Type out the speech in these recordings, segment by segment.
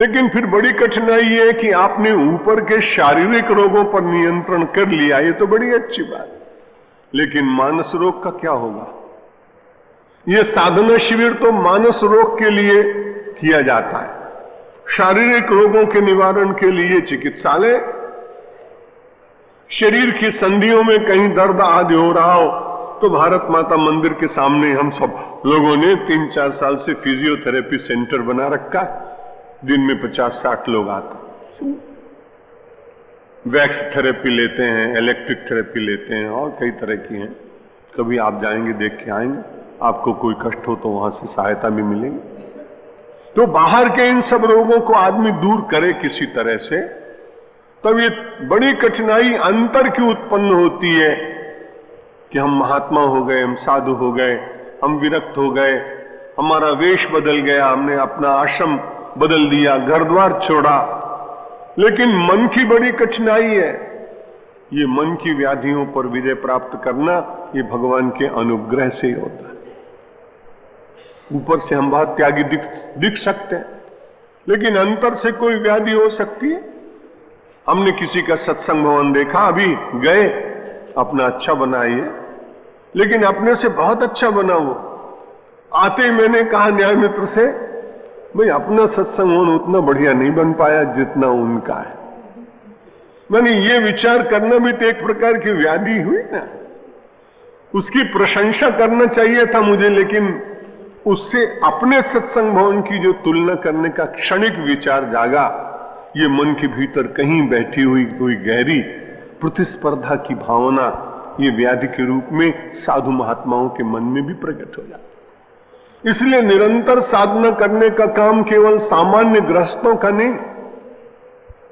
लेकिन फिर बड़ी कठिनाई है कि आपने ऊपर के शारीरिक रोगों पर नियंत्रण कर लिया, ये तो बड़ी अच्छी बात है, लेकिन मानस रोग का क्या होगा? ये साधना शिविर तो मानस रोग के लिए किया जाता है, शारीरिक रोगों के निवारण के लिए चिकित्सालय। शरीर की संधियों में कहीं दर्द आदि हो रहा हो तो भारत माता मंदिर के सामने हम सब लोगों ने 3-4 साल से फिजियोथेरेपी सेंटर बना रखा है। दिन में 50-60 लोग आते हैं, वैक्स थेरेपी लेते हैं, इलेक्ट्रिक थेरेपी लेते हैं और कई तरह की हैं। कभी आप जाएंगे, देख के आएंगे, आपको कोई कष्ट हो तो वहां से सहायता भी मिलेगी। तो बाहर के इन सब रोगों को आदमी दूर करे किसी तरह से, तब ये बड़ी कठिनाई अंतर की उत्पन्न होती है कि हम महात्मा हो गए, हम साधु हो गए, हम विरक्त हो गए, हमारा वेश बदल गया, हमने अपना आश्रम बदल दिया, घर द्वार छोड़ा, लेकिन मन की बड़ी कठिनाई है। ये मन की व्याधियों पर विजय प्राप्त करना ये भगवान के अनुग्रह से ही होता है। ऊपर से हम बहुत त्यागी दिख सकते हैं, लेकिन अंतर से कोई व्याधि हो सकती है। हमने किसी का सत्संग भवन देखा, अभी गए, अपना अच्छा बनाइए, लेकिन अपने से बहुत अच्छा बना वो। आते ही मैंने कहा न्याय मित्र से, भाई अपना सत्संग भवन उतना बढ़िया नहीं बन पाया जितना उनका है। मैंने ये विचार करना भी तो एक प्रकार की व्याधि हुई ना। उसकी प्रशंसा करना चाहिए था मुझे, लेकिन उससे अपने सत्संग भवन की जो तुलना करने का क्षणिक विचार जागा, ये मन के भीतर कहीं बैठी हुई कोई गहरी प्रतिस्पर्धा की भावना ये व्याधि के रूप में साधु महात्माओं के मन में भी प्रकट हो जाती। इसलिए निरंतर साधना करने का काम केवल सामान्य गृहस्थों का नहीं,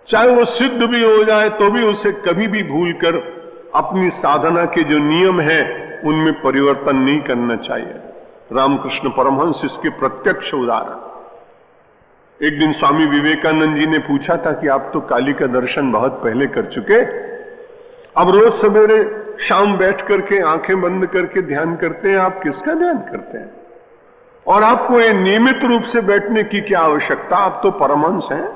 चाहे वो सिद्ध भी हो जाए तो भी उसे कभी भी भूलकर अपनी साधना के जो नियम हैं उनमें परिवर्तन नहीं करना चाहिए। रामकृष्ण परमहंस इसके प्रत्यक्ष उदाहरण। एक दिन स्वामी विवेकानंद जी ने पूछा था कि आप तो काली का दर्शन बहुत पहले कर चुके, अब रोज सवेरे शाम बैठ करके आंखें बंद करके ध्यान करते हैं, आप किसका ध्यान करते हैं? और आपको ये नियमित रूप से बैठने की क्या आवश्यकता, आप तो परमहंस हैं।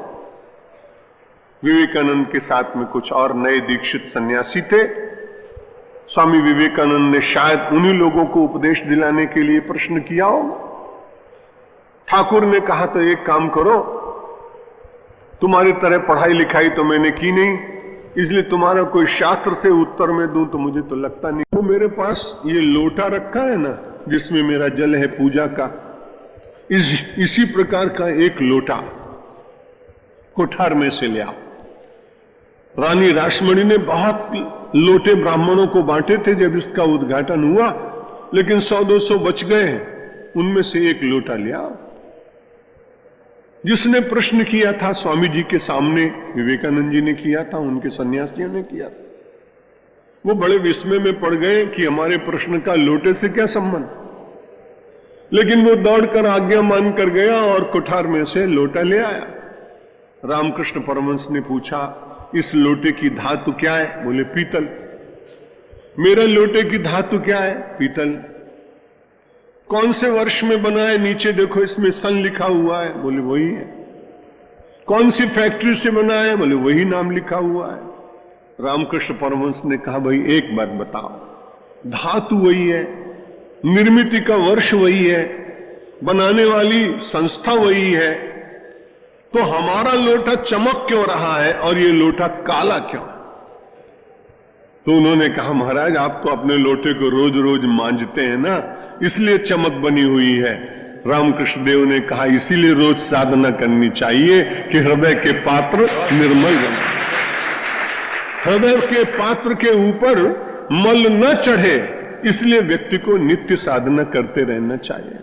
विवेकानंद के साथ में कुछ और नए दीक्षित सन्यासी थे। स्वामी विवेकानंद ने शायद उन्हीं लोगों को उपदेश दिलाने के लिए प्रश्न किया होगा। ठाकुर ने कहा तो एक काम करो, तुम्हारी तरह पढ़ाई लिखाई तो मैंने की नहीं, इसलिए तुम्हारा कोई शास्त्र से उत्तर में दूं तो मुझे तो लगता नहीं। तो मेरे पास ये लोटा रखा है ना जिसमें मेरा जल है पूजा का, इसी प्रकार का एक लोटा कोठार में से ले आओ। रानी रासमणी ने बहुत लोटे ब्राह्मणों को बांटे थे जब इसका उद्घाटन हुआ, लेकिन 100-200 बच गए हैं, उनमें से एक लोटा ले आओ। जिसने प्रश्न किया था स्वामी जी के सामने विवेकानंद जी ने किया था, उनके सन्यासियों ने किया था। वो बड़े विस्मय में पड़ गए कि हमारे प्रश्न का लोटे से क्या संबंध, लेकिन वो दौड़कर आज्ञा मानकर गया और कोठार में से लोटा ले आया। रामकृष्ण परमहंस ने पूछा, इस लोटे की धातु क्या है? बोले पीतल। मेरे लोटे की धातु क्या है? पीतल। कौन से वर्ष में बना है? नीचे देखो इसमें सन लिखा हुआ है। बोले वही है। कौन सी फैक्ट्री से बना है? बोले वही नाम लिखा हुआ है। रामकृष्ण परमहंस ने कहा, भाई एक बात बताओ, धातु वही है, निर्मिति का वर्ष वही है, बनाने वाली संस्था वही है, तो हमारा लोटा चमक क्यों रहा है और ये लोटा काला क्यों? तो उन्होंने कहा, महाराज आप तो अपने लोटे को रोज रोज मांजते हैं ना, इसलिए चमक बनी हुई है। रामकृष्ण देव ने कहा, इसीलिए रोज साधना करनी चाहिए कि हृदय के पात्र निर्मल बने, हृदय के पात्र के ऊपर मल न चढ़े, इसलिए व्यक्ति को नित्य साधना करते रहना चाहिए।